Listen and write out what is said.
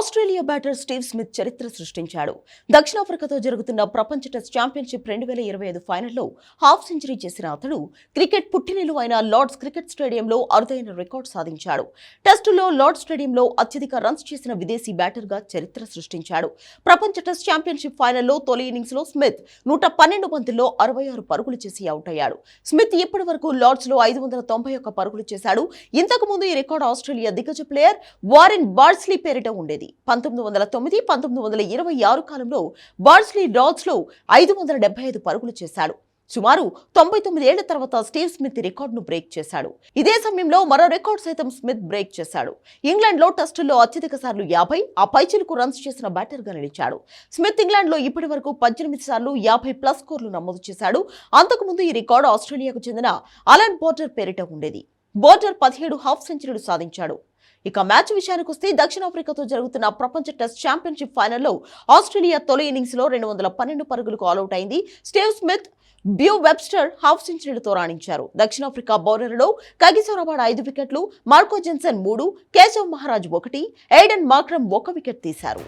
Australia batter Steve Smith చరిత్ర సృష్టించాడు. దక్షిణాఫ్రికాతో జరుగుతున్న ప్రపంచ టెస్ట్ ఛాంపియన్షిప్ 2025 ఫైనల్లో హాఫ్ సెంచరీ చేసిన అతడు క్రికెట్ పుట్టినిల్లు అయిన లార్డ్స్ క్రికెట్ స్టేడియంలో అరుదైన రికార్డు సాధించాడు. టెస్టులో లార్డ్స్ స్టేడియంలో అత్యధిక రన్స్ చేసిన విదేశీ బ్యాటర్గా చరిత్ర సృష్టించాడు. ప్రపంచ టెస్ట్ ఛాంపియన్షిప్ ఫైనల్లో తొలి ఇన్నింగ్స్లో స్మిత్ 112 బంతుల్లో 66 పరుగులు చేసి అవుట్ అయ్యాడు. స్మిత్ ఇప్పటి వరకు లార్డ్స్లో 591 పరుగులు చేశాడు. ఇంతకు ముందు ఈ రికార్డు ఆస్ట్రేలియా దిగ్గజ ప్లేయర్ వారెన్ బార్స్లీ పేరిట ఉండేది. 1909-1926 కాలంలో బార్స్లీ లార్డ్స్లో 575 పరుగులు చేశాడు. సుమారు 99 ఏళ్ల తర్వాత స్టీవ్ స్మిత్ రికార్డును బ్రేక్ చేశాడు. ఇదే సమయంలో మరో రికార్డు సైతం స్మిత్ బ్రేక్ చేశాడు. ఇంగ్లాండ్లో టెస్టుల్లో అత్యధిక సార్లు 50 ఆ పైచిలకు రన్స్ చేసిన బ్యాటర్గా నిలిచాడు. స్మిత్ ఇంగ్లాండ్లో ఇప్పటి వరకు 18 సార్లు 50+ స్కోర్లు నమోదు చేశాడు. అంతకుముందు ఈ రికార్డు ఆస్ట్రేలియాకు చెందిన అలన్ బోర్డర్ పేరిట ఉండేది. బోర్డర్ 17 హాఫ్ సెంచరీలు సాధించాడు. ఇక మ్యాచ్ విషయానికి వస్తే దక్షిణాఫ్రికాతో జరుగుతున్న ప్రపంచ టెస్ట్ ఛాంపియన్షిప్ ఫైనల్లో ఆస్ట్రేలియా తొలి ఇన్నింగ్స్లో 212 పరుగులకు ఆల్అౌట్ అయింది. Steve Smith, Beau Webster half సెంచరీలతో రాణించారు. దక్షిణాఫ్రికా బౌలర్లలో కగిసో రబాడ 5 వికెట్లు, Marco Jansen 3, Keshav Maharaj 1, Aiden Markram 1 wicket తీశారు.